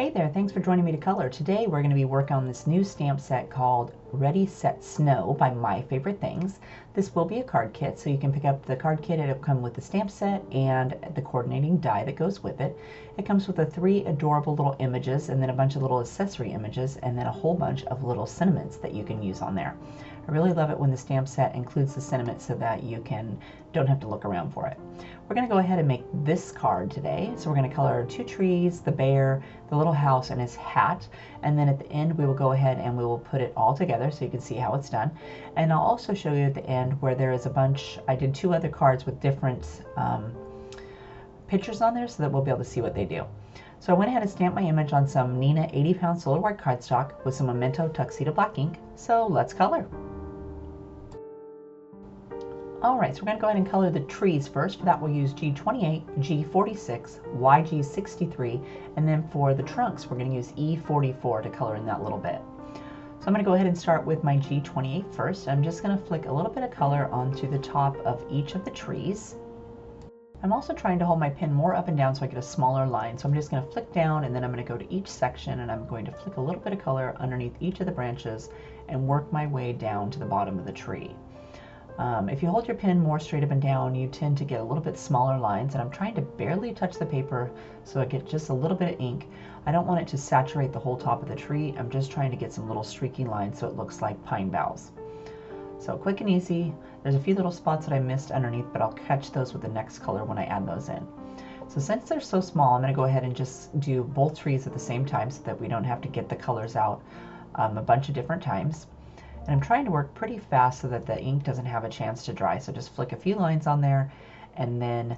Hey there, thanks for joining me to color. Today we're going to be working on this new stamp set called Ready Set Snow by My Favorite Things. This will be a card kit, so you can pick up the card kit. It'll come with the stamp set and the coordinating die that goes with it. It comes with the 3 adorable little images and then a bunch of little accessory images and then a whole bunch of little sentiments that you can use on there. I really love it when the stamp set includes the sentiment so that you don't have to look around for it. We're going to go ahead and make this card today. So we're going to color 2 trees, the bear, the little house, and his hat. And then at the end we will go ahead and we will put it all together so you can see how it's done. And I'll also show you at the end where there is a bunch, I did 2 other cards with different pictures on there so that we'll be able to see what they do. So I went ahead and stamped my image on some Neenah 80-pound solar white cardstock with some Memento tuxedo black ink. So let's color. Alright, so we're going to go ahead and color the trees first. For that we'll use G28, G46, YG63, and then for the trunks we're going to use E44 to color in that little bit. So I'm going to go ahead and start with my G28 first. I'm just going to flick a little bit of color onto the top of each of the trees. I'm also trying to hold my pen more up and down so I get a smaller line. So I'm just going to flick down and then I'm going to go to each section and I'm going to flick a little bit of color underneath each of the branches and work my way down to the bottom of the tree. If you hold your pen more straight up and down, you tend to get a little bit smaller lines, and I'm trying to barely touch the paper so I get just a little bit of ink. I don't want it to saturate the whole top of the tree. I'm just trying to get some little streaky lines so it looks like pine boughs. So quick and easy. There's a few little spots that I missed underneath, but I'll catch those with the next color when I add those in. So since they're so small, I'm going to go ahead and just do both trees at the same time so that we don't have to get the colors out a bunch of different times. And I'm trying to work pretty fast so that the ink doesn't have a chance to dry. So just flick a few lines on there and then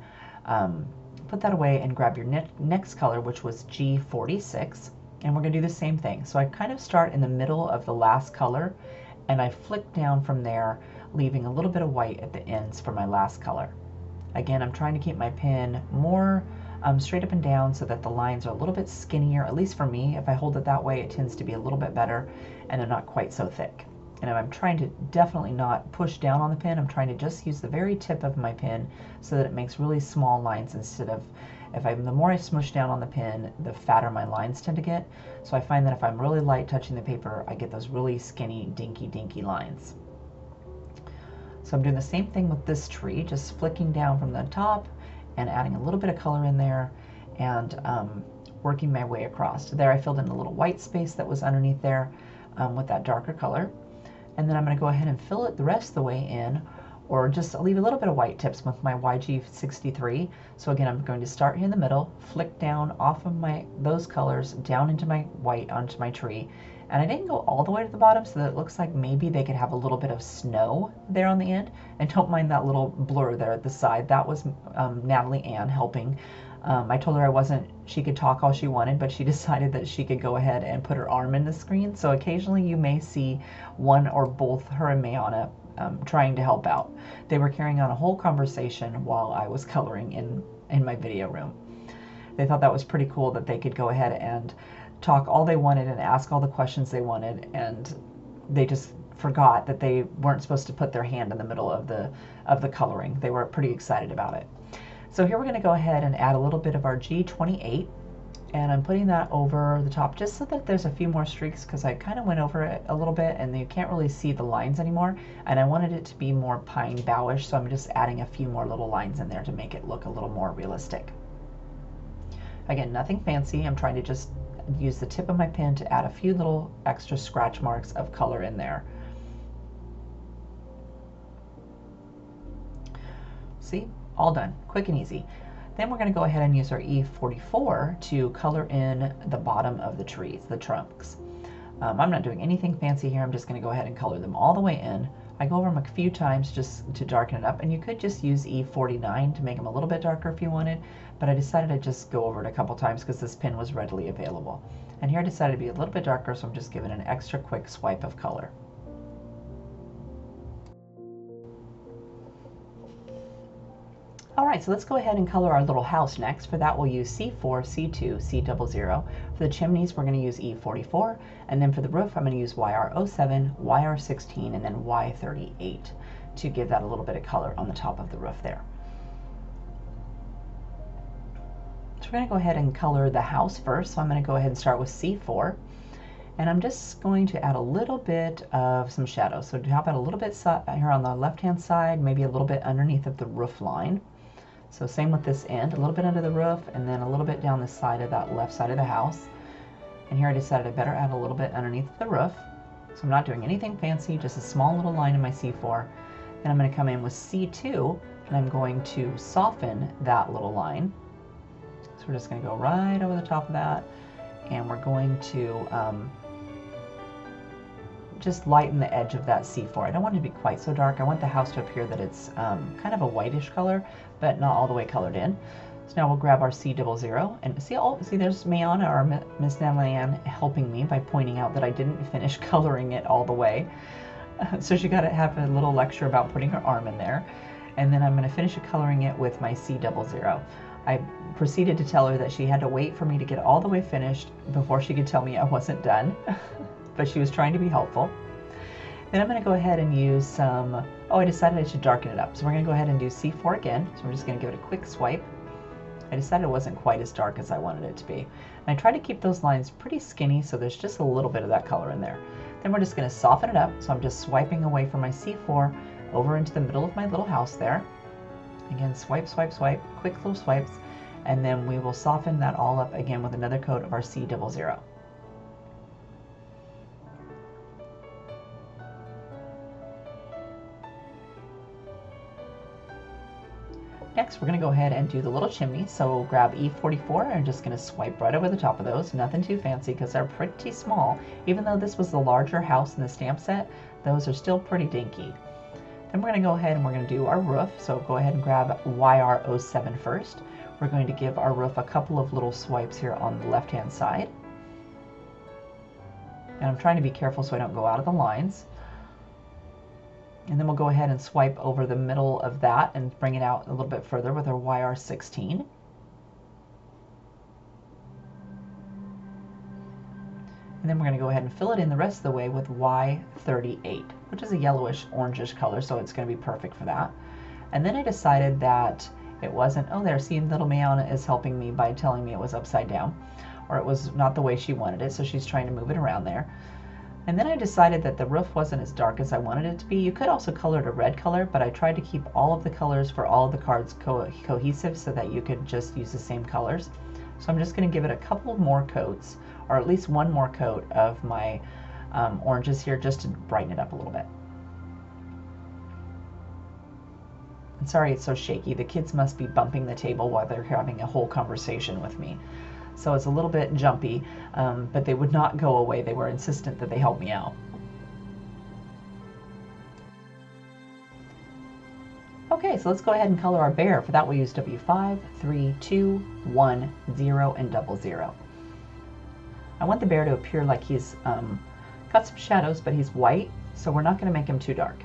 put that away and grab your next color, which was G46. And we're going to do the same thing. So I kind of start in the middle of the last color and I flick down from there, leaving a little bit of white at the ends for my last color. Again, I'm trying to keep my pen more straight up and down so that the lines are a little bit skinnier, at least for me. If I hold it that way, it tends to be a little bit better and they're not quite so thick. And I'm trying to definitely not push down on the pen. I'm trying to just use the very tip of my pen so that it makes really small lines instead of, the more I smush down on the pen, the fatter my lines tend to get. So I find that if I'm really light touching the paper, I get those really skinny, dinky lines. So I'm doing the same thing with this tree, just flicking down from the top and adding a little bit of color in there and working my way across. There I filled in a little white space that was underneath there with that darker color. And then I'm going to go ahead and fill it the rest of the way in, or just leave a little bit of white tips with my YG63. So again, I'm going to start here in the middle, flick down off of those colors down into my white onto my tree. And I didn't go all the way to the bottom so that it looks like maybe they could have a little bit of snow there on the end. And don't mind that little blur there at the side. That was Natalie Ann helping. I told her she could talk all she wanted, but she decided that she could go ahead and put her arm in the screen. So occasionally you may see one or both her and Mayana trying to help out. They were carrying on a whole conversation while I was coloring in my video room. They thought that was pretty cool that they could go ahead and talk all they wanted and ask all the questions they wanted, and they just forgot that they weren't supposed to put their hand in the middle of the coloring. They were pretty excited about it. So here we're going to go ahead and add a little bit of our G28, and I'm putting that over the top just so that there's a few more streaks, because I kind of went over it a little bit and you can't really see the lines anymore, and I wanted it to be more pine boughish, so I'm just adding a few more little lines in there to make it look a little more realistic. Again, nothing fancy. I'm trying to just use the tip of my pen to add a few little extra scratch marks of color in there. See? All done, quick and easy. Then we're going to go ahead and use our E44 to color in the bottom of the trees, the trunks. I'm not doing anything fancy here. I'm just going to go ahead and color them all the way in. I go over them a few times just to darken it up, and you could just use E49 to make them a little bit darker if you wanted, but I decided to just go over it a couple times because this pen was readily available. And here I decided to be a little bit darker, so I'm just giving an extra quick swipe of color. Alright, so let's go ahead and color our little house next. For that we'll use C4, C2, C00. For the chimneys we're going to use E44, and then for the roof I'm going to use YR07, YR16, and then Y38 to give that a little bit of color on the top of the roof there. It's we're going to go ahead and color the house first. So I'm going to go ahead and start with C4. And I'm just going to add a little bit of some shadow. So top out a little bit here on the left-hand side, maybe a little bit underneath of the roof line. So same with this end, a little bit under the roof, and then a little bit down the side of that left side of the house. And here I decided I better add a little bit underneath the roof. So I'm not doing anything fancy, just a small little line in my C4. Then I'm going to come in with C2, and I'm going to soften that little line. So we're just going to go right over the top of that, and we're going to just lighten the edge of that C4. I don't want it to be quite so dark. I want the house to appear that it's kind of a whitish color, but not all the way colored in. So now we'll grab our C00 and see there's Mayana, or Miss Natalie helping me by pointing out that I didn't finish coloring it all the way. So she got to have a little lecture about putting her arm in there. And then I'm going to finish coloring it with my C00. I proceeded to tell her that she had to wait for me to get all the way finished before she could tell me I wasn't done. But she was trying to be helpful. Then I'm going to go ahead and use some, I decided I should darken it up. So we're going to go ahead and do C4 again. So we're just going to give it a quick swipe. I decided it wasn't quite as dark as I wanted it to be. And I try to keep those lines pretty skinny so there's just a little bit of that color in there. Then we're just going to soften it up. So I'm just swiping away from my C4 over into the middle of my little house there. Again, swipe, swipe, swipe, quick little swipes. And then we will soften that all up again with another coat of our C00. Next, we're going to go ahead and do the little chimney. So we'll grab E44 and I'm just going to swipe right over the top of those. Nothing too fancy because they're pretty small. Even though this was the larger house in the stamp set, those are still pretty dinky. Then we're going to go ahead and we're going to do our roof. So go ahead and grab YR07 first. We're going to give our roof a couple of little swipes here on the left-hand side. And I'm trying to be careful so I don't go out of the lines. And then we'll go ahead and swipe over the middle of that and bring it out a little bit further with our YR16. And then we're going to go ahead and fill it in the rest of the way with Y38, which is a yellowish orangish color, so it's going to be perfect for that. And then I decided that it wasn't, see, little Mayana is helping me by telling me it was upside down, or it was not the way she wanted it, so she's trying to move it around there. And then I decided that the roof wasn't as dark as I wanted it to be. You could also color it a red color, but I tried to keep all of the colors for all of the cards cohesive so that you could just use the same colors. So I'm just going to give it a couple more coats, or at least one more coat of my oranges here just to brighten it up a little bit. And sorry it's so shaky. The kids must be bumping the table while they're having a whole conversation with me. So it's a little bit jumpy, but they would not go away. They were insistent that they help me out. Okay, so let's go ahead and color our bear. For that, we'll use W5, 3, 2, 1, 0, and 00. I want the bear to appear like he's got some shadows, but he's white, so we're not going to make him too dark.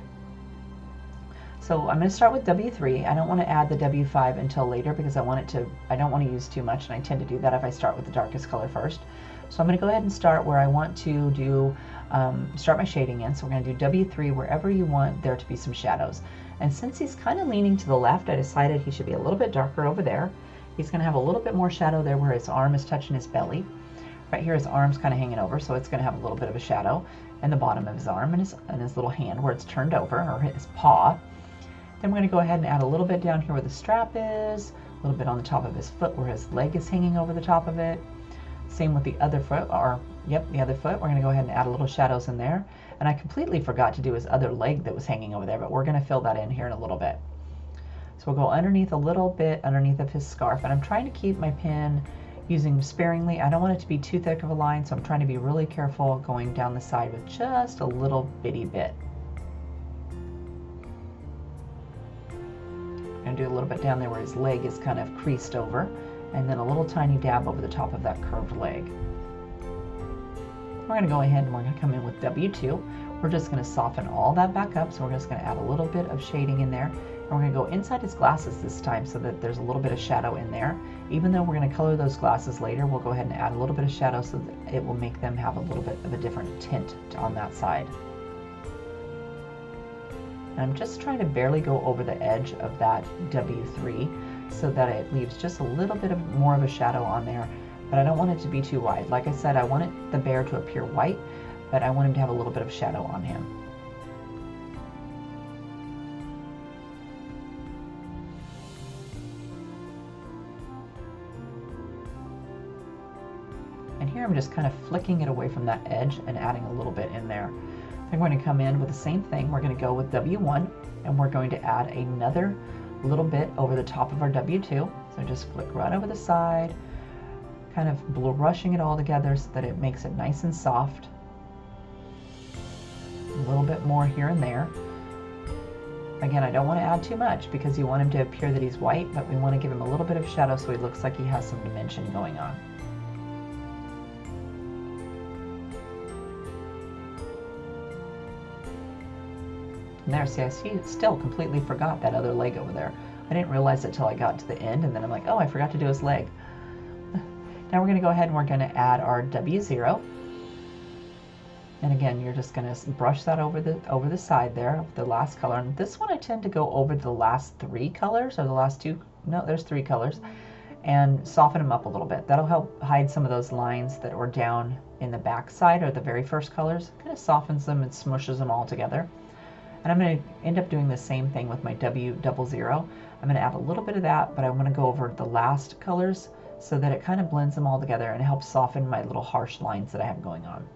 So I'm going to start with W3. I don't want to add the W5 until later because I don't want to use too much, and I tend to do that if I start with the darkest color first. So I'm going to go ahead and start where I want to do, start my shading in. So we're going to do W3 wherever you want there to be some shadows. And since he's kind of leaning to the left, I decided he should be a little bit darker over there. He's going to have a little bit more shadow there where his arm is touching his belly. Right here his arm's kind of hanging over, so it's going to have a little bit of a shadow in the bottom of his arm and his little hand where it's turned over, or his paw. Then we're going to go ahead and add a little bit down here where the strap is, a little bit on the top of his foot where his leg is hanging over the top of it. Same with the other foot, the other foot. We're going to go ahead and add a little shadows in there. And I completely forgot to do his other leg that was hanging over there, but we're going to fill that in here in a little bit. So we'll go underneath a little bit, underneath of his scarf. And I'm trying to keep my pen using sparingly. I don't want it to be too thick of a line, so I'm trying to be really careful going down the side with just a little bitty bit. I'm going to do a little bit down there where his leg is kind of creased over, and then a little tiny dab over the top of that curved leg. We're going to go ahead and we're going to come in with W2. We're just going to soften all that back up, so we're just going to add a little bit of shading in there. And we're going to go inside his glasses this time so that there's a little bit of shadow in there. Even though we're going to color those glasses later, we'll go ahead and add a little bit of shadow so that it will make them have a little bit of a different tint on that side. And I'm just trying to barely go over the edge of that W3 so that it leaves just a little bit of more of a shadow on there, but I don't want it to be too wide. Like I said, I want the bear to appear white, but I want him to have a little bit of shadow on him. And here I'm just kind of flicking it away from that edge and adding a little bit in there. I'm going to come in with the same thing. We're going to go with W1, and we're going to add another little bit over the top of our W2. So just flick right over the side, kind of brushing it all together so that it makes it nice and soft. A little bit more here and there. Again, I don't want to add too much because you want him to appear that he's white, but we want to give him a little bit of shadow so he looks like he has some dimension going on. And there, see, I still completely forgot that other leg over there. I didn't realize it till I got to the end, and then I'm like, oh, I forgot to do his leg. Now we're going to go ahead and we're going to add our W0. And again, you're just going to brush that over the side there of the last color. And this one I tend to go over the last 3 colors, or the last 2, no, there's 3 colors, and soften them up a little bit. That'll help hide some of those lines that were down in the back side or the very first colors. Kind of softens them and smushes them all together. And I'm going to end up doing the same thing with my W00. I'm going to add a little bit of that, but I want to go over the last colors so that it kind of blends them all together and helps soften my little harsh lines that I have going on.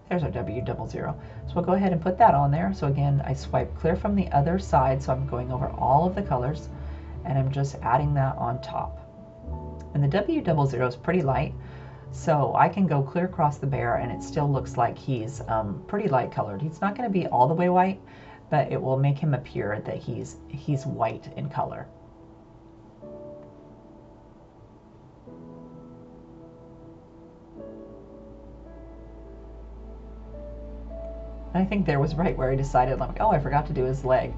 There's our W00. So we'll go ahead and put that on there. So again, I swipe clear from the other side, so I'm going over all of the colors, and I'm just adding that on top. And the W00 is pretty light, so I can go clear across the bear and it still looks like he's pretty light colored. He's not going to be all the way white, but it will make him appear that he's white in color. And I think there was right where I decided, like, oh, I forgot to do his leg.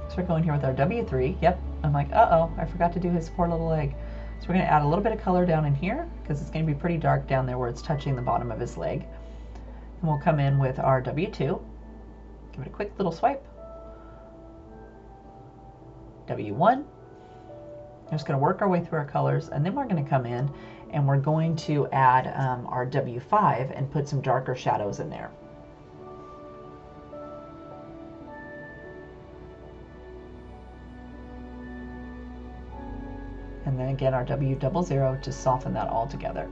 So we're going here with our W3. Yep, I'm like, uh-oh, I forgot to do his poor little leg. So we're going to add a little bit of color down in here because it's going to be pretty dark down there where it's touching the bottom of his leg. And we'll come in with our W2. Give it a quick little swipe. W1. I'm just going to work our way through our colors, and then we're going to come in and we're going to add our W5 and put some darker shadows in there. And then again our W00 to soften that all together.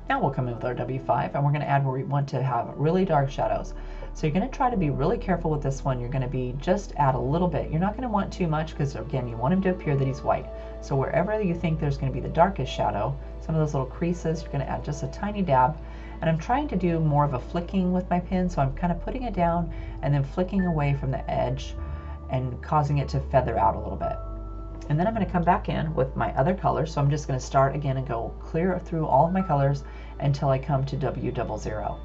Now we'll come in with our W5 and we're going to add where we want to have really dark shadows. So you're going to try to be really careful with this one. You're going to be just add a little bit. You're not going to want too much because again you want him to appear that he's white. So wherever you think there's going to be the darkest shadow, some of those little creases, you're going to add just a tiny dab. And I'm trying to do more of a flicking with my pen, so I'm kind of putting it down and then flicking away from the edge and causing it to feather out a little bit. And then I'm going to come back in with my other colors. So I'm just going to start again and go clear through all of my colors until I come to W00.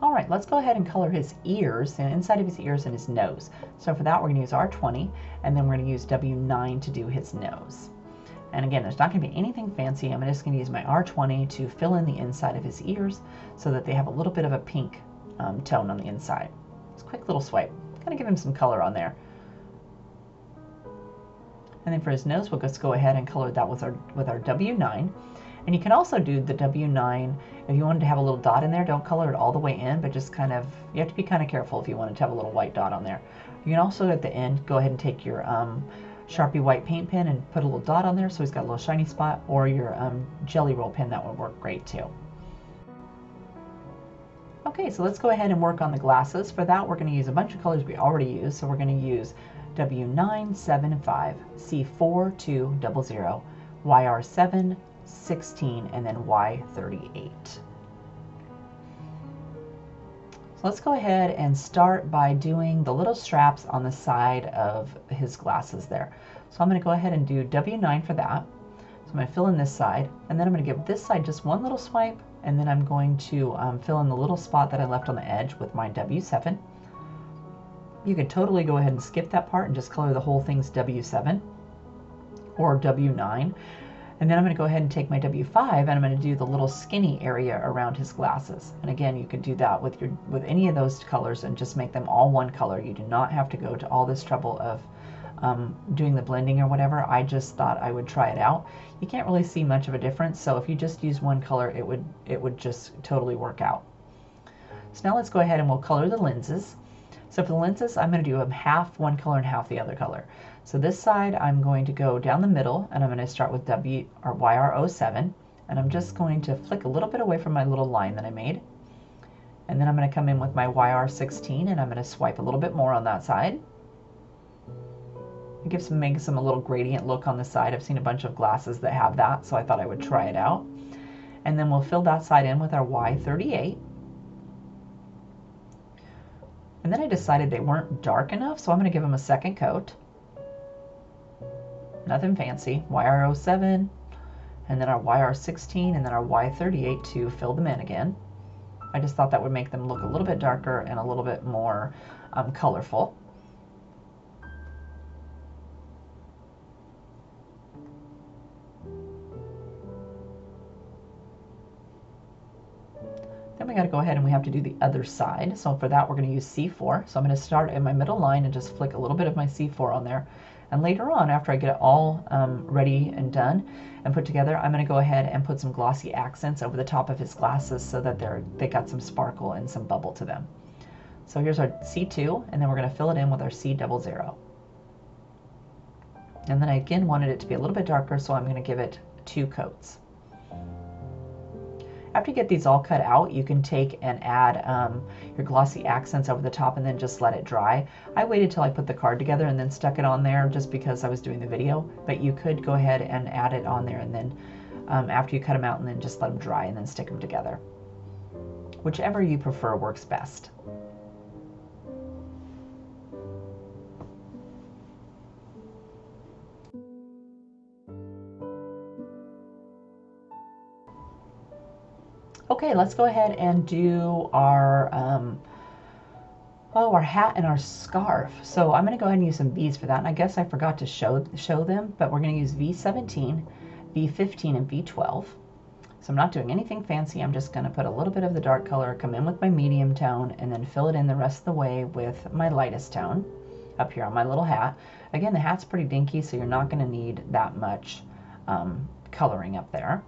All right, let's go ahead and color his ears, and inside of his ears and his nose. So for that, we're going to use R20, and then we're going to use W9 to do his nose. And again, there's not going to be anything fancy. I'm just going to use my R20 to fill in the inside of his ears so that they have a little bit of a pink tone on the inside. Just a quick little swipe. Kind of give him some color on there. And then for his nose, we'll just go ahead and color that with our W9. And you can also do the W9 if you wanted to have a little dot in there. Don't color it all the way in, but just kind of, you have to be kind of careful if you wanted to have a little white dot on there. You can also at the end go ahead and take your Sharpie white paint pen and put a little dot on there so he's got a little shiny spot, or your jelly roll pen. That would work great too. Okay, so let's go ahead and work on the glasses. For that, we're going to use a bunch of colors we already used. So we're going to use W9, 7, and 5, C4, 2, 00, YR7, 16, and then Y38. So let's go ahead and start by doing the little straps on the side of his glasses there. So I'm going to go ahead and do W9 for that. So I'm going to fill in this side, and then I'm going to give this side just one little swipe, and then I'm going to fill in the little spot that I left on the edge with my W7. You could totally go ahead and skip that part and just color the whole thing's W7 or W9. And then I'm going to go ahead and take my W5 and I'm going to do the little skinny area around his glasses. And again, you could do that with any of those colors and just make them all one color. You do not have to go to all this trouble of doing the blending or whatever. I just thought I would try it out. You can't really see much of a difference, so if you just use one color, it would just totally work out. So now let's go ahead and we'll color the lenses. So for the lenses, I'm going to do them half one color and half the other color. So this side, I'm going to go down the middle, and I'm going to start with YR07, and I'm just going to flick a little bit away from my little line that I made. And then I'm going to come in with my YR16, and I'm going to swipe a little bit more on that side. It makes some a little gradient look on the side. I've seen a bunch of glasses that have that, so I thought I would try it out. And then we'll fill that side in with our Y38. And then I decided they weren't dark enough, so I'm going to give them a second coat. Nothing fancy. YR07, and then our YR16, and then our Y38 to fill them in again. I just thought that would make them look a little bit darker and a little bit more colorful. Then we got to go ahead and we have to do the other side. So for that, we're going to use C4. So I'm going to start in my middle line and just flick a little bit of my C4 on there. And later on, after I get it all ready and done and put together, I'm going to go ahead and put some glossy accents over the top of his glasses so that they got some sparkle and some bubble to them. So here's our C2, and then we're going to fill it in with our C00. And then I again wanted it to be a little bit darker, so I'm going to give it 2 coats. After you get these all cut out, you can take and add your glossy accents over the top and then just let it dry. I waited till I put the card together and then stuck it on there just because I was doing the video, but you could go ahead and add it on there and then after you cut them out and then just let them dry and then stick them together. Whichever you prefer works best. Okay, let's go ahead and do our hat and our scarf. So I'm going to go ahead and use some V's for that. And I guess I forgot to show them, but we're going to use V17, V15, and V12. So I'm not doing anything fancy. I'm just going to put a little bit of the dark color, come in with my medium tone, and then fill it in the rest of the way with my lightest tone up here on my little hat. Again, the hat's pretty dinky, so you're not going to need that much coloring up there.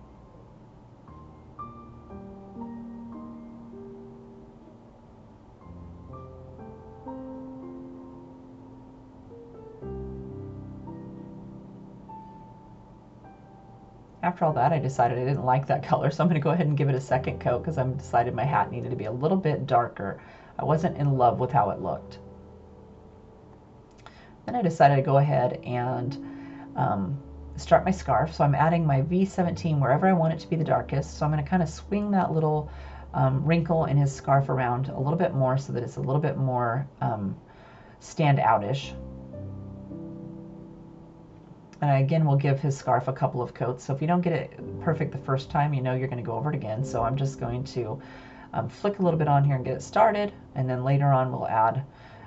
After all that, I decided I didn't like that color, so I'm going to go ahead and give it a second coat because I decided my hat needed to be a little bit darker. I wasn't in love with how it looked. Then I decided to go ahead and start my scarf. So I'm adding my V17 wherever I want it to be the darkest. So I'm going to kind of swing that little wrinkle in his scarf around a little bit more so that it's a little bit more stand out-ish. And again, we'll give his scarf a couple of coats. So if you don't get it perfect the first time, you know you're going to go over it again. So I'm just going to flick a little bit on here and get it started, and then later on we'll add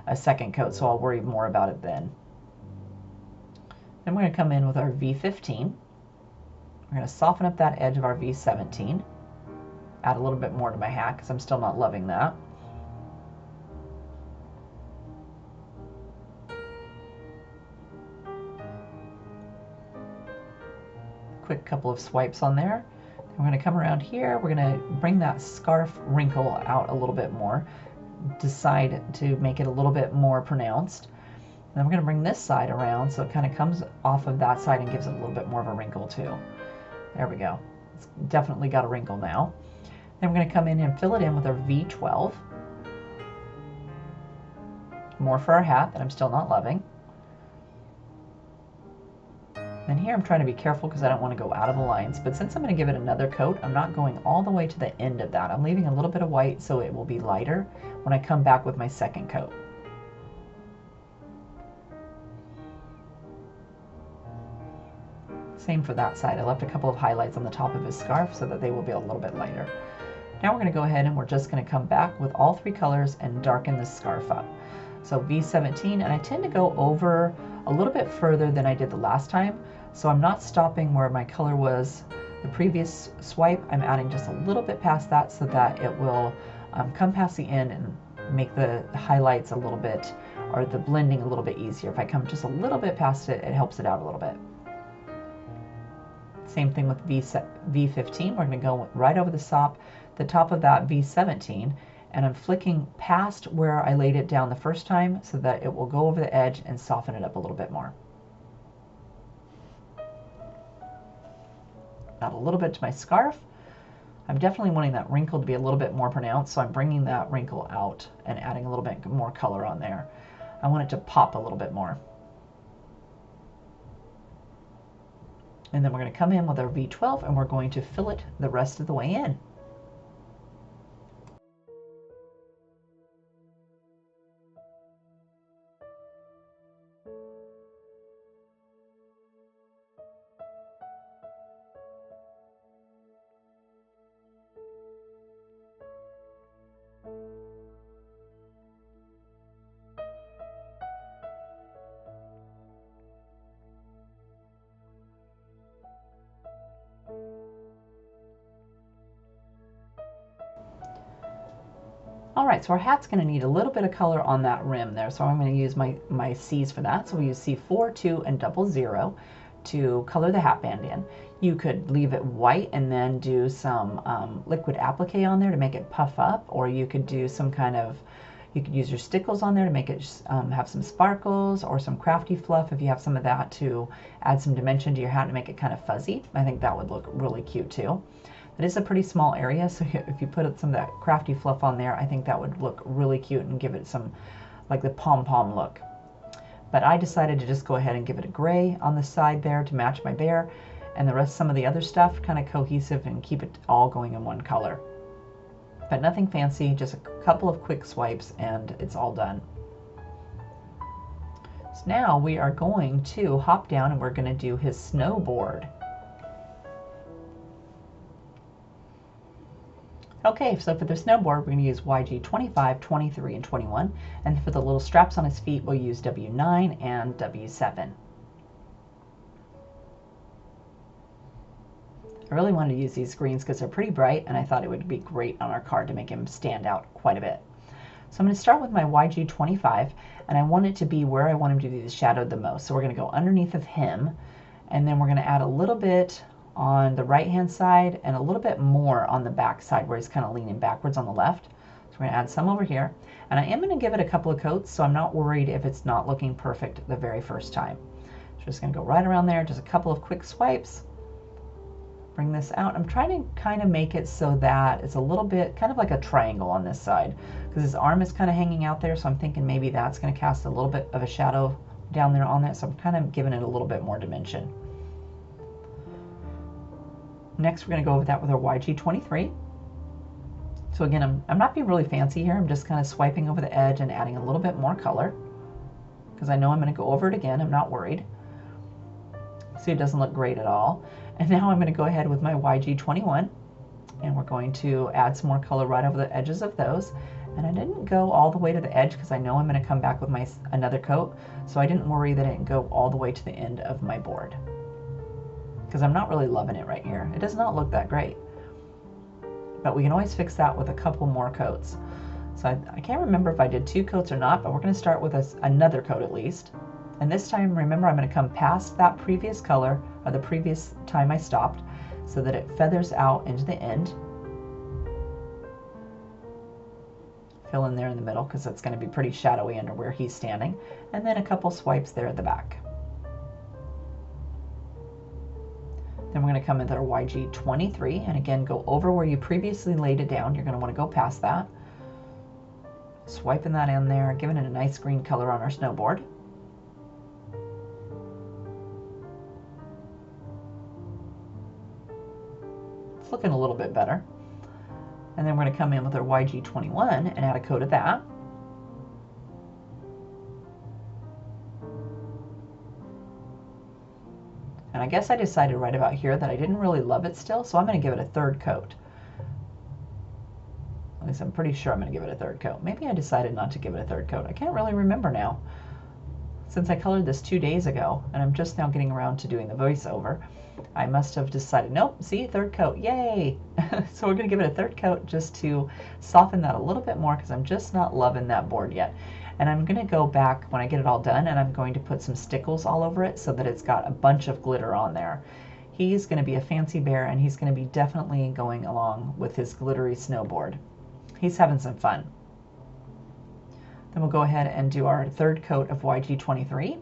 a second coat, so I'll worry more about it then. Then we're going to come in with our V15. We're going to soften up that edge of our V17. Add a little bit more to my hat because I'm still not loving that. Quick couple of swipes on there. Then we're going to come around here. We're going to bring that scarf wrinkle out a little bit more. Decide to make it a little bit more pronounced. And then we're going to bring this side around so it kind of comes off of that side and gives it a little bit more of a wrinkle too. There we go. It's definitely got a wrinkle now. Then we're going to come in and fill it in with our V12. More for our hat that I'm still not loving. And here I'm trying to be careful because I don't want to go out of the lines, but since I'm going to give it another coat, I'm not going all the way to the end of that. I'm leaving a little bit of white so it will be lighter when I come back with my second coat. Same for that side. I left a couple of highlights on the top of his scarf so that they will be a little bit lighter. Now we're going to go ahead and we're just going to come back with all three colors and darken this scarf up. So V17, and I tend to go over a little bit further than I did the last time. So I'm not stopping where my color was the previous swipe. I'm adding just a little bit past that so that it will come past the end and make the highlights a little bit, or the blending a little bit easier. If I come just a little bit past it, it helps it out a little bit. Same thing with V15. We're going to go right over the top of that V17, and I'm flicking past where I laid it down the first time so that it will go over the edge and soften it up a little bit more. Add a little bit to my scarf. I'm definitely wanting that wrinkle to be a little bit more pronounced, so I'm bringing that wrinkle out and adding a little bit more color on there. I want it to pop a little bit more. And then we're going to come in with our V12 and we're going to fill it the rest of the way in. Alright, so our hat's going to need a little bit of color on that rim there, so I'm going to use my C's for that. So we use C4, 2, and 00 to color the hat band in. You could leave it white and then do some liquid applique on there to make it puff up, or you could do some kind of, you could use your stickles on there to make it have some sparkles, or some crafty fluff if you have some of that to add some dimension to your hat and make it kind of fuzzy. I think that would look really cute too. It is a pretty small area, so if you put some of that crafty fluff on there, I think that would look really cute and give it some, like the pom-pom look. But I decided to just go ahead and give it a gray on the side there to match my bear, and the rest, some of the other stuff, kind of cohesive and keep it all going in one color. But nothing fancy, just a couple of quick swipes and it's all done. So now we are going to hop down and we're going to do his snowboard. Okay, so for the snowboard, we're going to use YG 25, 23, and 21. And for the little straps on his feet, we'll use W9 and W7. I really wanted to use these greens because they're pretty bright, and I thought it would be great on our card to make him stand out quite a bit. So I'm going to start with my YG 25, and I want it to be where I want him to be shadowed the most. So we're going to go underneath of him, and then we're going to add a little bit on the right hand side and a little bit more on the back side where he's kind of leaning backwards on the left. So we're going to add some over here, and I am going to give it a couple of coats, so I'm not worried if it's not looking perfect the very first time. So just going to go right around there, just a couple of quick swipes. Bring this out. I'm trying to kind of make it so that it's a little bit kind of like a triangle on this side because his arm is kind of hanging out there, so I'm thinking maybe that's going to cast a little bit of a shadow down there on that, so I'm kind of giving it a little bit more dimension. Next, we're going to go over that with our YG23. So again, I'm not being really fancy here. I'm just kind of swiping over the edge and adding a little bit more color because I know I'm going to go over it again. I'm not worried. See, it doesn't look great at all. And now I'm going to go ahead with my YG21, And we're going to add some more color right over the edges of those. And I didn't go all the way to the edge because I know I'm going to come back with another coat. So I didn't worry that it didn't go all the way to the end of my board, because I'm not really loving it right here. It does not look that great. But we can always fix that with a couple more coats. So I can't remember if I did 2 coats or not, but we're going to start with another coat at least. And this time, remember, I'm going to come past that previous color, or the previous time I stopped, so that it feathers out into the end. Fill in there in the middle because it's going to be pretty shadowy under where he's standing. And then a couple swipes there at the back. Then we're going to come into our YG23 and again go over where you previously laid it down. You're going to want to go past that. Swiping that in there, giving it a nice green color on our snowboard. It's looking a little bit better. And then we're going to come in with our YG21 and add a coat of that. And I guess I decided right about here that I didn't really love it still, so I'm going to give it a 3rd coat. At least I'm pretty sure I'm going to give it a 3rd coat. Maybe I decided not to give it a 3rd coat. I can't really remember now. Since I colored this 2 days ago, and I'm just now getting around to doing the voiceover, I must have decided, nope, see, 3rd coat, yay! So we're going to give it a 3rd coat just to soften that a little bit more because I'm just not loving that board yet. And I'm going to go back when I get it all done and I'm going to put some stickles all over it so that it's got a bunch of glitter on there. He's going to be a fancy bear and he's going to be definitely going along with his glittery snowboard. He's having some fun. Then we'll go ahead and do our 3rd coat of YG23.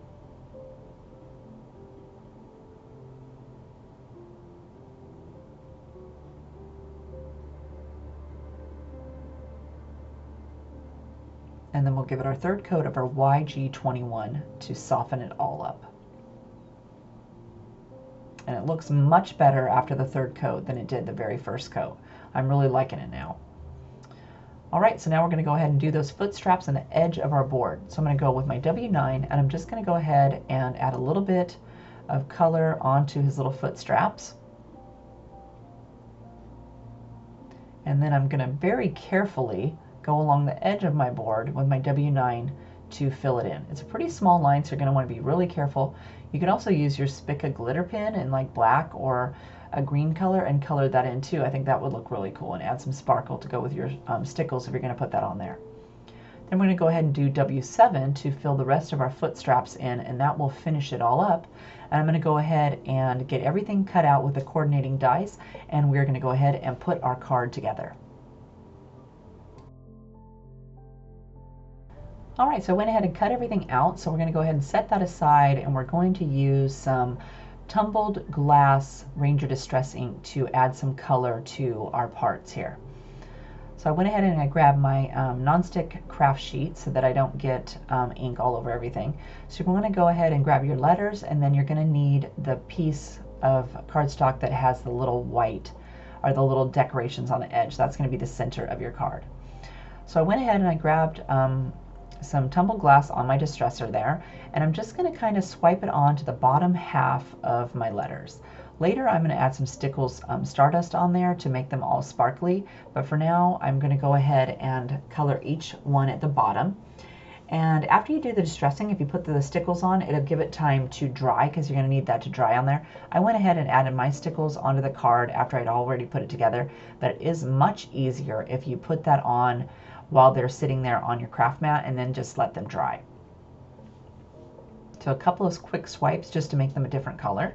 And then we'll give it our 3rd coat of our YG21 to soften it all up. And it looks much better after the 3rd coat than it did the very first coat. I'm really liking it now. All right, so now we're going to go ahead and do those foot straps on the edge of our board. So I'm going to go with my W9 and I'm just going to go ahead and add a little bit of color onto his little foot straps. And then I'm going to very carefully go along the edge of my board with my W9 to fill it in. It's a pretty small line, so you're going to want to be really careful. You can also use your Spica glitter pen in like black or a green color and color that in too. I think that would look really cool and add some sparkle to go with your stickles if you're going to put that on there. Then we're going to go ahead and do W7 to fill the rest of our foot straps in, and that will finish it all up. And I'm going to go ahead and get everything cut out with the coordinating dies, and we're going to go ahead and put our card together. All right, so I went ahead and cut everything out, so we're going to go ahead and set that aside, and we're going to use some tumbled glass Ranger Distress ink to add some color to our parts here. So I went ahead and I grabbed my nonstick craft sheet so that I don't get ink all over everything. So you're going to go ahead and grab your letters, and then you're going to need the piece of cardstock that has the little white or the little decorations on the edge. That's going to be the center of your card. So I went ahead and I grabbed some tumbled glass on my distresser there, and I'm just going to kind of swipe it on to the bottom half of my letters. Later I'm going to add some Stickles Stardust on there to make them all sparkly, but for now I'm going to go ahead and color each one at the bottom. And after you do the distressing, if you put the stickles on, it'll give it time to dry because you're going to need that to dry on there. I went ahead and added my stickles onto the card after I'd already put it together, but it is much easier if you put that on while they're sitting there on your craft mat and then just let them dry. So a couple of quick swipes just to make them a different color.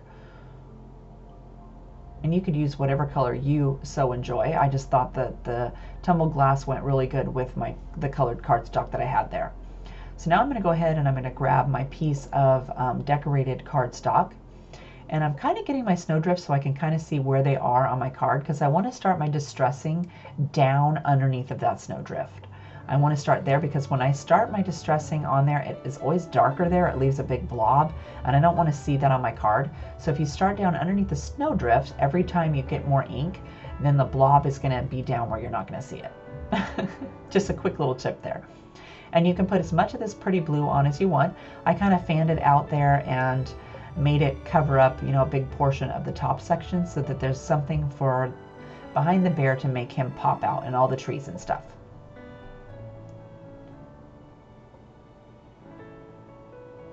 And you could use whatever color you so enjoy. I just thought that the tumbled glass went really good with the colored cardstock that I had there. So now I'm going to go ahead and I'm going to grab my piece of decorated cardstock. And I'm kind of getting my snowdrifts so I can kind of see where they are on my card, because I want to start my distressing down underneath of that snowdrift. I want to start there because when I start my distressing on there, it is always darker there. It leaves a big blob, and I don't want to see that on my card. So if you start down underneath the snowdrift, every time you get more ink, then the blob is going to be down where you're not going to see it. Just a quick little tip there. And you can put as much of this pretty blue on as you want. I kind of fanned it out there and made it cover up, you know, a big portion of the top section so that there's something for behind the bear to make him pop out and all the trees and stuff.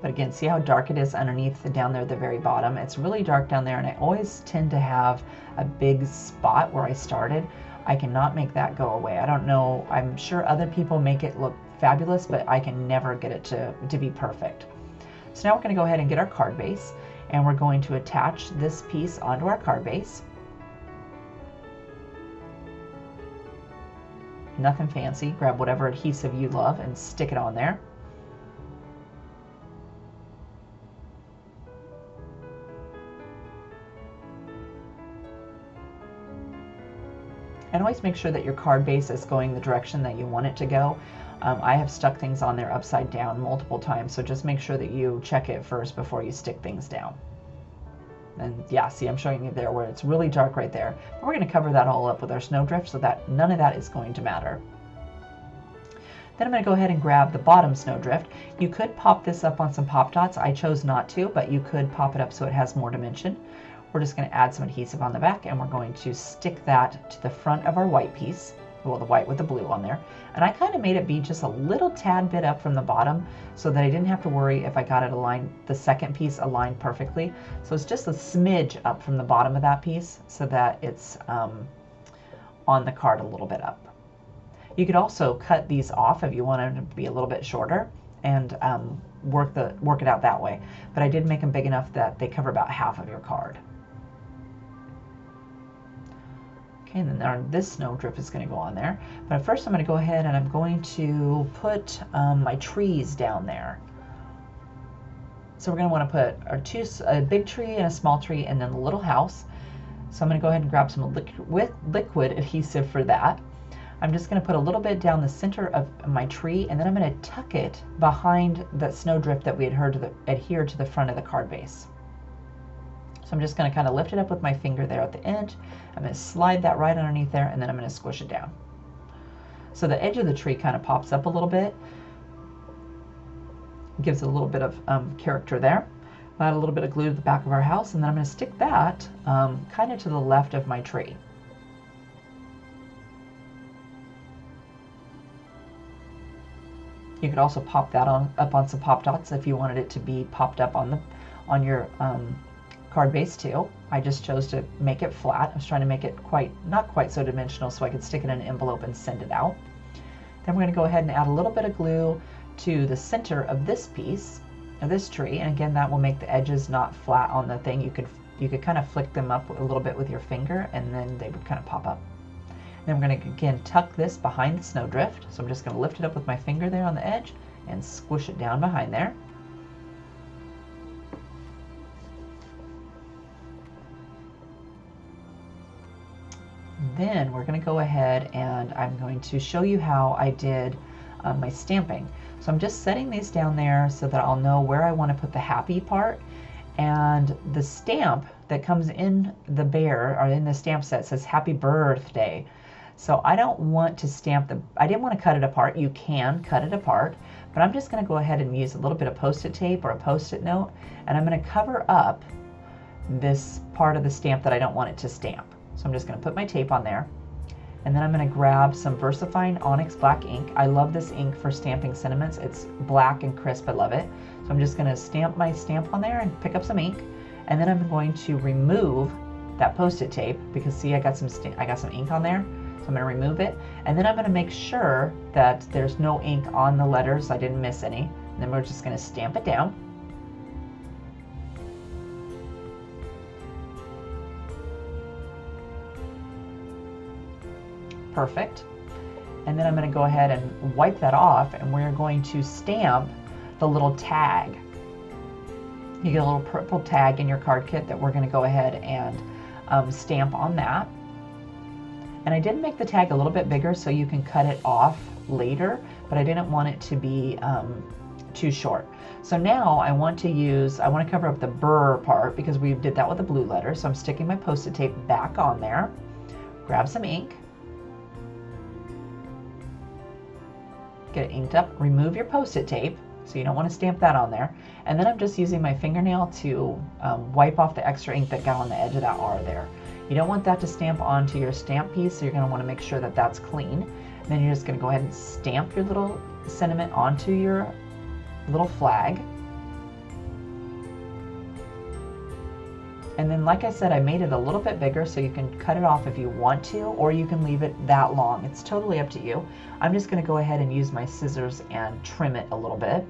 But again, see how dark it is underneath down there at the very bottom? It's really dark down there, and I always tend to have a big spot where I started. I cannot make that go away. I don't know, I'm sure other people make it look fabulous, but I can never get it to be perfect. So now we're going to go ahead and get our card base, and we're going to attach this piece onto our card base. Nothing fancy. Grab whatever adhesive you love and stick it on there. And always make sure that your card base is going the direction that you want it to go. I have stuck things on there upside down multiple times, so just make sure that you check it first before you stick things down. And yeah, see, I'm showing you there where it's really dark right there. We're going to cover that all up with our snowdrift so that none of that is going to matter. Then I'm going to go ahead and grab the bottom snowdrift. You could pop this up on some pop dots. I chose not to, but you could pop it up so it has more dimension. We're just going to add some adhesive on the back, and we're going to stick that to the front of our white piece. Well, the white with the blue on there. And I kind of made it be just a little tad bit up from the bottom so that I didn't have to worry if I got it aligned, the second piece aligned perfectly. So it's just a smidge up from the bottom of that piece so that it's on the card a little bit up. You could also cut these off if you wanted them to be a little bit shorter and work it out that way. But I did make them big enough that they cover about half of your card. And then this snowdrift is going to go on there. But first I'm going to go ahead and I'm going to put my trees down there. So we're going to want to put a big tree and a small tree and then the little house. So I'm going to go ahead and grab some liquid adhesive for that. I'm just going to put a little bit down the center of my tree, and then I'm going to tuck it behind that snowdrift that we had adhered to the front of the card base. So I'm just going to kind of lift it up with my finger there at the edge. I'm going to slide that right underneath there, and then I'm going to squish it down. So the edge of the tree kind of pops up a little bit. Gives it a little bit of character there. Add a little bit of glue to the back of our house, and then I'm going to stick that kind of to the left of my tree. You could also pop that up on some pop dots if you wanted it to be popped up on your card base too. I just chose to make it flat. I was trying to make it not quite so dimensional so I could stick it in an envelope and send it out. Then we're going to go ahead and add a little bit of glue to the center of this piece, of this tree, and again that will make the edges not flat on the thing. You could kind of flick them up a little bit with your finger, and then they would kind of pop up. And then we're going to again tuck this behind the snowdrift. So I'm just going to lift it up with my finger there on the edge and squish it down behind there. Then we're going to go ahead and I'm going to show you how I did my stamping. So I'm just setting these down there so that I'll know where I want to put the happy part. And the stamp that comes in the bear, or in the stamp set, says happy birthday. So I don't want to stamp I didn't want to cut it apart. You can cut it apart, but I'm just going to go ahead and use a little bit of Post-it tape or a Post-it note, and I'm going to cover up this part of the stamp that I don't want it to stamp. So I'm just going to put my tape on there, and then I'm going to grab some VersaFine Onyx Black ink. I love this ink for stamping sentiments. It's black and crisp. I love it. So I'm just going to stamp my stamp on there and pick up some ink, and then I'm going to remove that Post-it tape because see, I got some ink on there. So I'm going to remove it, and then I'm going to make sure that there's no ink on the letters. I didn't miss any. And then we're just going to stamp it down. Perfect. And then I'm going to go ahead and wipe that off, and we're going to stamp the little tag. You get a little purple tag in your card kit that we're going to go ahead and stamp on that. And I did make the tag a little bit bigger so you can cut it off later, but I didn't want it to be too short. So now I want to cover up the burr part because we did that with the blue letter. So I'm sticking my Post-it tape back on there. Grab some ink. Get it inked up. Remove your Post-it tape. So you don't want to stamp that on there. And then I'm just using my fingernail to wipe off the extra ink that got on the edge of that R there. You don't want that to stamp onto your stamp piece, so you're going to want to make sure that that's clean. And then you're just going to go ahead and stamp your little sentiment onto your little flag. And then, like I said, I made it a little bit bigger so you can cut it off if you want to, or you can leave it that long. It's totally up to you. I'm just going to go ahead and use my scissors and trim it a little bit.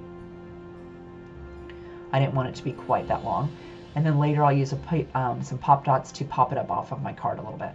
I didn't want it to be quite that long. And then later I'll use some pop dots to pop it up off of my card a little bit.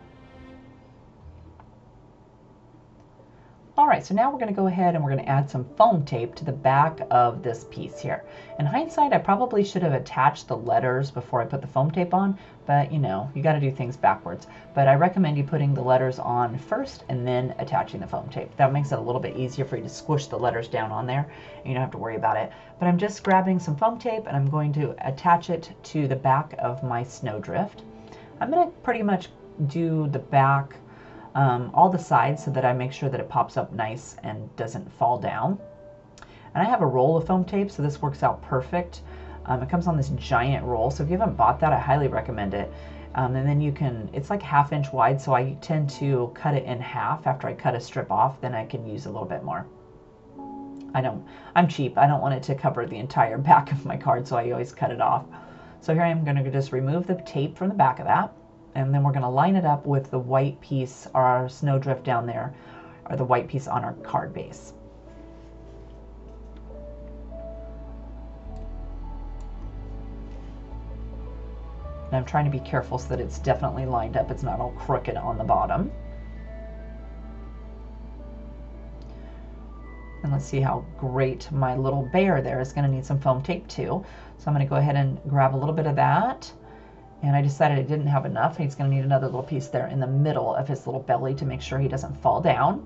All right, so now we're going to go ahead and we're going to add some foam tape to the back of this piece here. In hindsight, I probably should have attached the letters before I put the foam tape on, but you know, you got to do things backwards. But I recommend you putting the letters on first and then attaching the foam tape. That makes it a little bit easier for you to squish the letters down on there, and you don't have to worry about it. But I'm just grabbing some foam tape and I'm going to attach it to the back of my snowdrift. I'm going to pretty much do the back, all the sides, so that I make sure that it pops up nice and doesn't fall down. And I have a roll of foam tape, so this works out perfect. It comes on this giant roll, so if you haven't bought that, I highly recommend it. And then you can, it's like 1/2 inch wide, so I tend to cut it in half after I cut a strip off, then I can use a little bit more. I'm cheap, I don't want it to cover the entire back of my card, so I always cut it off. So here I am going to just remove the tape from the back of that. And then we're going to line it up with the white piece, our snowdrift down there, or the white piece on our card base. And I'm trying to be careful so that it's definitely lined up. It's not all crooked on the bottom. And let's see how great my little bear there is going to need some foam tape too. So I'm going to go ahead and grab a little bit of that. And I decided I didn't have enough. He's going to need another little piece there in the middle of his little belly to make sure he doesn't fall down.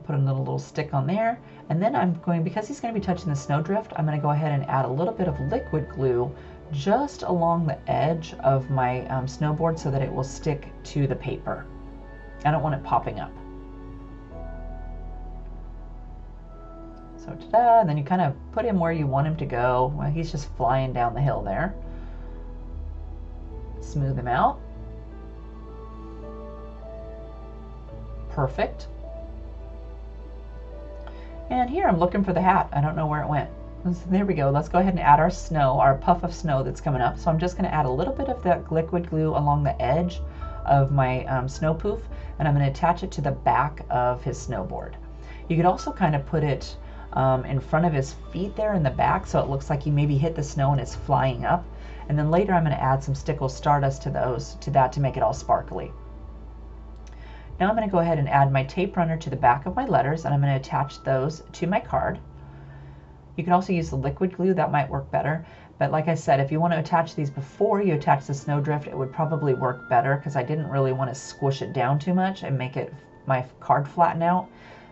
Put another little stick on there. And then I'm going, because he's going to be touching the snowdrift, I'm going to go ahead and add a little bit of liquid glue just along the edge of my snowboard so that it will stick to the paper. I don't want it popping up. So ta-da, and then you kind of put him where you want him to go. Well, he's just flying down the hill there. Smooth him out. Perfect. And here I'm looking for the hat. I don't know where it went. There we go. Let's go ahead and add our snow, our puff of snow that's coming up. So I'm just going to add a little bit of that liquid glue along the edge of my snow poof, and I'm going to attach it to the back of his snowboard. You could also kind of put it in front of his feet there in the back, so it looks like he maybe hit the snow and it's flying up. And then later I'm going to add some Stickle Stardust to that to make it all sparkly. Now I'm going to go ahead and add my tape runner to the back of my letters, and I'm going to attach those to my card. You can also use the liquid glue, that might work better. But like I said, if you want to attach these before you attach the snowdrift, it would probably work better, because I didn't really want to squish it down too much and make it my card flatten out.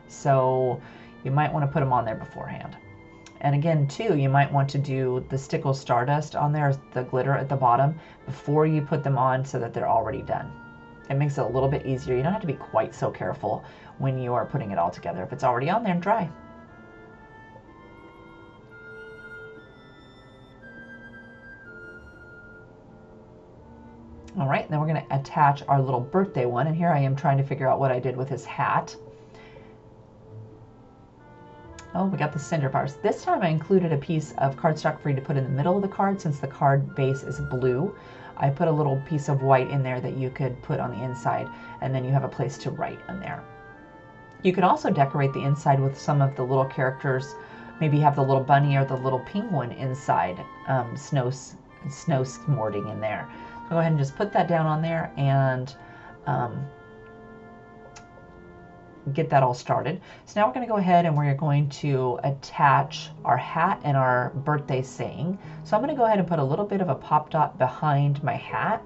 So you might want to put them on there beforehand. And again, too, you might want to do the Stickle Stardust on there, the glitter at the bottom, before you put them on so that they're already done. It makes it a little bit easier. You don't have to be quite so careful when you are putting it all together if it's already on there and dry. All right, then we're going to attach our little birthday one, and here I am trying to figure out what I did with his hat. Oh, we got the cinder bars. This time I included a piece of cardstock for you to put in the middle of the card since the card base is blue. I put a little piece of white in there that you could put on the inside, and then you have a place to write in there. You could also decorate the inside with some of the little characters. Maybe have the little bunny or the little penguin inside, snow smorting in there. So go ahead and just put that down on there and get that all started. So now we're going to go ahead and we're going to attach our hat and our birthday saying. So I'm going to go ahead and put a little bit of a pop dot behind my hat.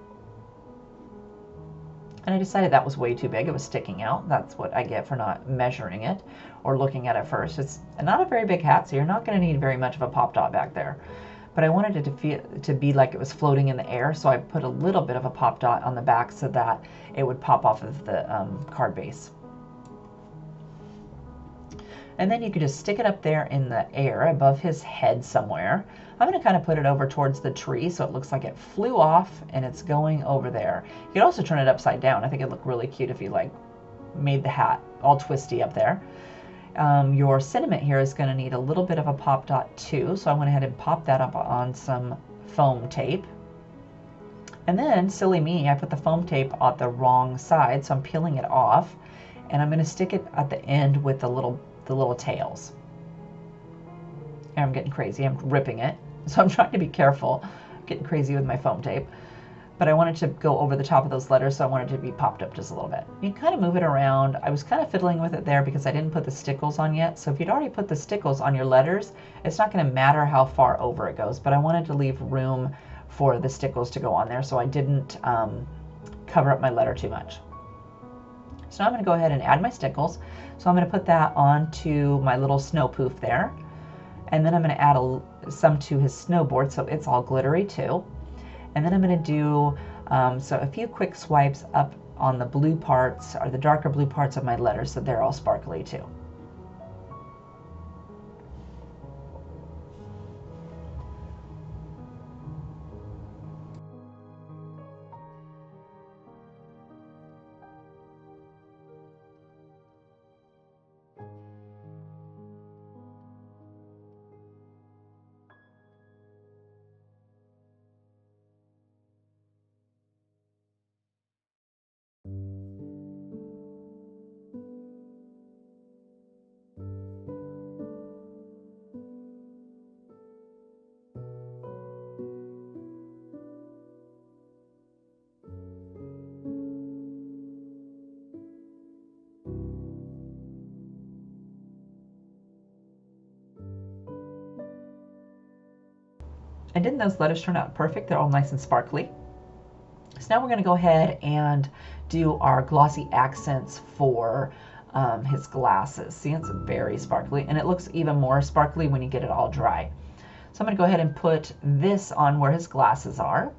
And I decided that was way too big. It was sticking out. That's what I get for not measuring it or looking at it first. It's not a very big hat, so you're not going to need very much of a pop dot back there. But I wanted it to be like it was floating in the air, so I put a little bit of a pop dot on the back so that it would pop off of the card base. And then you could just stick it up there in the air above his head somewhere. I'm going to kind of put it over towards the tree so it looks like it flew off and it's going over there. You could also turn it upside down. I think it'd look really cute if you like made the hat all twisty up there. Your sentiment here is going to need a little bit of a pop dot too, so I went ahead and popped that up on some foam tape. And then, silly me, I put the foam tape on the wrong side, so I'm peeling it off, and I'm going to stick it at the end with the little tails. And I'm getting crazy. I'm ripping it, so I'm trying to be careful. I'm getting crazy with my foam tape. But I wanted to go over the top of those letters, so I wanted it to be popped up just a little bit. You can kind of move it around. I was kind of fiddling with it there because I didn't put the stickles on yet. So if you'd already put the stickles on your letters, it's not going to matter how far over it goes. But I wanted to leave room for the stickles to go on there, so I didn't cover up my letter too much. So now I'm going to go ahead and add my stickles. So I'm going to put that onto my little snow poof there. And then I'm going to add some to his snowboard so it's all glittery too. And then I'm going to do so a few quick swipes up on the blue parts, or the darker blue parts of my letters, so they're all sparkly too. And didn't those letters turn out perfect? They're all nice and sparkly. So now we're going to go ahead and do our glossy accents for his glasses. See, it's very sparkly, and it looks even more sparkly when you get it all dry. So I'm going to go ahead and put this on where his glasses are.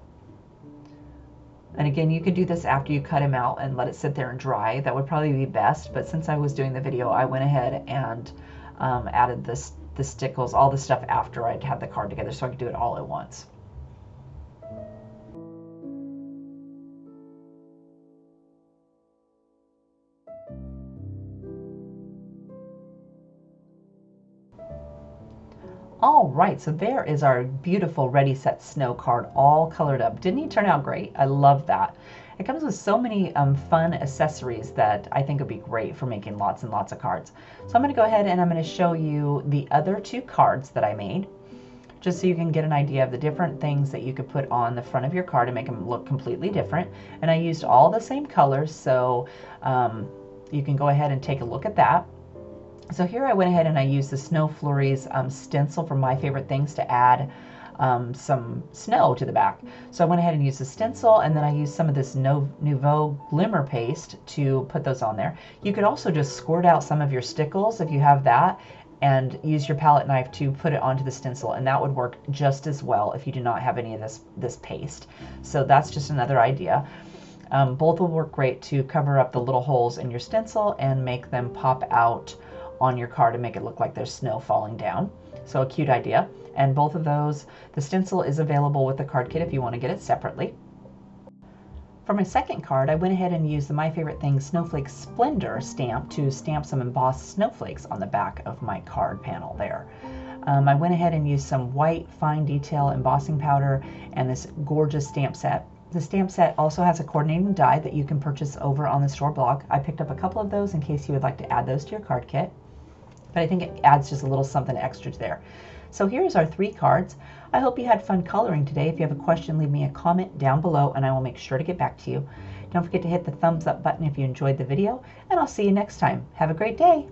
And again, you could do this after you cut him out and let it sit there and dry. That would probably be best, but since I was doing the video, I went ahead and added the stickles, all the stuff after I'd had the card together, so I could do it all at once. All right, so there is our beautiful Ready Set Snow card all colored up. Didn't he turn out great? I love that. It comes with so many fun accessories that I think would be great for making lots and lots of cards. So I'm going to go ahead and I'm going to show you the other two cards that I made, just so you can get an idea of the different things that you could put on the front of your card and make them look completely different. And I used all the same colors, so you can go ahead and take a look at that. So here I went ahead and I used the Snow Flurries stencil from My Favorite Things to add some snow to the back. So I went ahead and used the stencil, and then I used some of this Nouveau Glimmer Paste to put those on there. You could also just squirt out some of your stickles if you have that, and use your palette knife to put it onto the stencil, and that would work just as well if you do not have any of this paste. So that's just another idea. Both will work great to cover up the little holes in your stencil and make them pop out on your card and make it look like there's snow falling down. So a cute idea. And both of those, the stencil is available with the card kit if you want to get it separately. For my second card, I went ahead and used the My Favorite Things Snowflake Splendor stamp to stamp some embossed snowflakes on the back of my card panel there. I went ahead and used some white fine detail embossing powder and this gorgeous stamp set. The stamp set also has a coordinating die that you can purchase over on the store blog. I picked up a couple of those in case you would like to add those to your card kit, but I think it adds just a little something extra there. So here's our 3 cards. I hope you had fun coloring today. If you have a question, leave me a comment down below and I will make sure to get back to you. Don't forget to hit the thumbs up button if you enjoyed the video, and I'll see you next time. Have a great day.